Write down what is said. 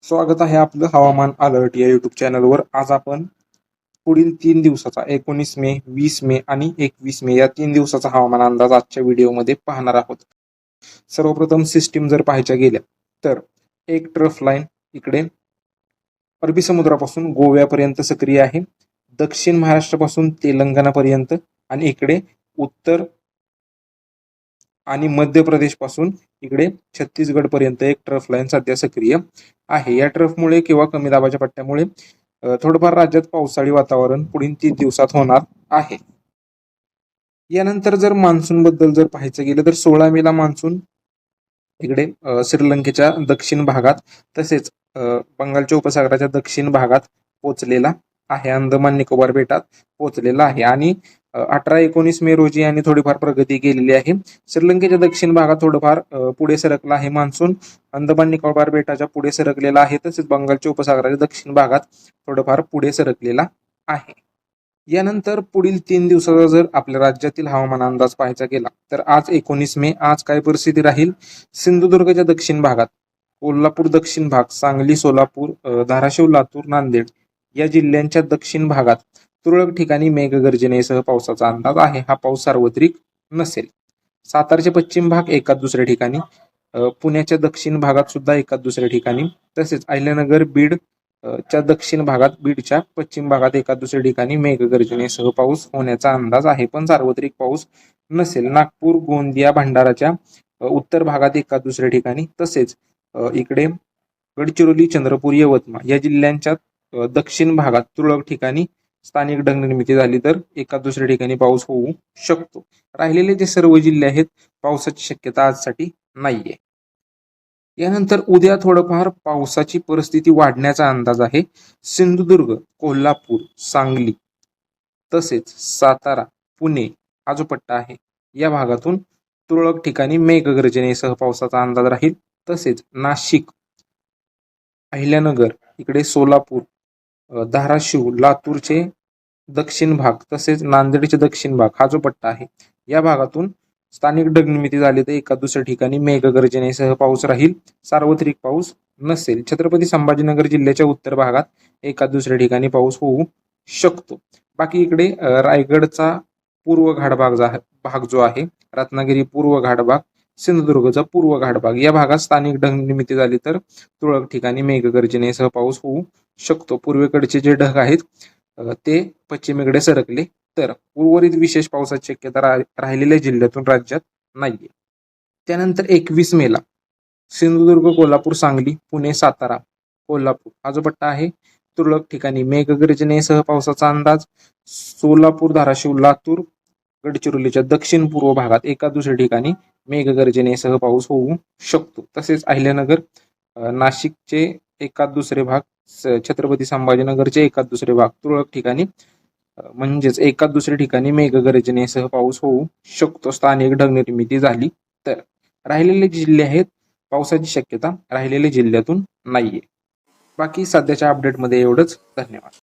स्वागत आहे आपलं हवामान अलर्ट या युट्यूब चॅनलवर. आज आपण पुढील 3 दिवसाचा 19 मे, 20 मे आणि 21 मे या 3 दिवसाचा हवामान अंदाज आजच्या व्हिडिओमध्ये पाहणार आहोत. सर्वप्रथम सिस्टीम जर पाहायच्या गेल्या तर एक ट्रफ लाईन इकडे अरबी समुद्रापासून गोव्यापर्यंत सक्रिय आहे, दक्षिण महाराष्ट्रापासून तेलंगणापर्यंत आणि इकडे उत्तर आणि मध्य प्रदेश पासून इकडे छत्तीसगड पर्यंत एक ट्रफ लाईन सध्या सक्रिय आहे. या ट्रफमुळे किंवा कमी दाबाच्या पट्ट्यामुळे थोडंफार राज्यात पावसाळी वातावरण पुढील 3 दिवसात होणार आहे. यानंतर जर मान्सून बद्दल जर पाहायचं गेलं तर 16 मे ला मान्सून इकडे श्रीलंकेच्या दक्षिण भागात तसेच बंगालच्या उपसागराच्या दक्षिण भागात पोहोचलेला आहे, अंदमान निकोबार बेटात पोहोचलेला आहे आणि 18-19 मे रोजी यांनी थोडीफार प्रगती केलेली आहे. श्रीलंकेच्या दक्षिण भागात थोडंफार पुढे सरकला आहे मान्सून, अंदमान निकोबार बेटाच्या पुढे सरकलेला आहे, तसेच बंगालच्या उपसागराच्या दक्षिण भागात थोडंफार पुढे सरकलेला आहे. यानंतर पुढील 3 दिवसाचा जर आपल्या राज्यातील हवामान अंदाज पाहायचा गेला तर आज 19 मे आज काय परिस्थिती राहील. सिंधुदुर्गच्या दक्षिण भागात, कोल्हापूर दक्षिण भाग, सांगली, सोलापूर, धाराशिव, लातूर, नांदेड या जिल्ह्यांच्या दक्षिण भागात तुरळक ठिकाणी मेघगर्जनेसह पावसाचा अंदाज आहे. हा पाऊस सार्वत्रिक नसेल. सातारचे पश्चिम भाग एकाच दुसऱ्या ठिकाणी, पुण्याच्या दक्षिण भागात सुद्धा एकाच दुसऱ्या ठिकाणी, तसेच अहिल्यानगर, बीड च्या दक्षिण भागात, बीडच्या पश्चिम भागात एकाच दुसऱ्या ठिकाणी मेघगर्जनेसह पाऊस होण्याचा अंदाज आहे, पण सार्वत्रिक पाऊस नसेल. नागपूर, गोंदिया, भंडाराच्या उत्तर भागात एकाच दुसऱ्या ठिकाणी, तसेच इकडे गडचिरोली, चंद्रपूर, यवतमाळ या जिल्ह्यांच्या दक्षिण भागात तुरळक ठिकाणी स्थानिक ढगनिर्मिती झाली तर एकाच दुसऱ्या ठिकाणी पाऊस होऊ शकतो. राहिलेले जे सर्व जिल्हे आहेत पावसाची शक्यता आजसाठी नाहीये. यानंतर उद्या थोडंफार पावसाची परिस्थिती वाढण्याचा अंदाज आहे. सिंधुदुर्ग, कोल्हापूर, सांगली तसेच सातारा, पुणे हा जो पट्टा आहे या भागातून तुरळक ठिकाणी मेघगर्जनेसह पावसाचा अंदाज राहील. तसेच नाशिक, अहिल्यानगर, इकडे सोलापूर, धाराशिव, लातूरचे दक्षिण भाग तसेच नांदेडचे दक्षिण भाग हा जो पट्टा आहे या भागातून स्थानिक ढगनिर्मिती झाली तर एका दुसऱ्या ठिकाणी मेघगर्जनेसह पाऊस राहील, सार्वत्रिक पाऊस नसेल. छत्रपती संभाजीनगर जिल्ह्याच्या उत्तर भागात एका दुसऱ्या ठिकाणी पाऊस होऊ शकतो. बाकी इकडे रायगडचा पूर्व भाग जो आहे, रत्नागिरी पूर्व घाटभाग, सिंधुदुर्गचा पूर्व घाटभाग या भागात स्थानिक ढगनिर्मिती झाली तर तुरळक ठिकाणी मेघगर्जनेसह पाऊस होऊ शकतो. पूर्वेकडचे जे ढग आहेत ते पश्चिमेकडे सरकले तर उर्वरित विशेष पावसाची शक्यता राहिलेल्या जिल्ह्यातून राज्यात नाहीये. त्यानंतर 21 मे ला सिंधुदुर्ग, कोल्हापूर, सांगली, पुणे, सातारा, कोल्हापूर हा जो पट्टा आहे तुरळक ठिकाणी मेघगर्जनेसह पावसाचा अंदाज. सोलापूर, धाराशिव, लातूर, गडचिरोलीच्या दक्षिण पूर्व भागात एका दुसऱ्या ठिकाणी मेघगर्जनेसह पाऊस होऊ शकतो. तसेच अहिल्यानगर, नाशिकचे एकाच दुसरे भाग, छत्रपती संभाजीनगरचे एकाच दुसरे भाग तुरळक ठिकाणी म्हणजेच एकाच दुसऱ्या ठिकाणी मेघगर्जनेसह पाऊस होऊ शकतो स्थानिक ढगनिर्मिती झाली तर. राहिलेले जिल्हे आहेत पावसाची शक्यता राहिलेल्या जिल्ह्यातून नाहीये. बाकी सध्याच्या अपडेटमध्ये एवढंच. धन्यवाद.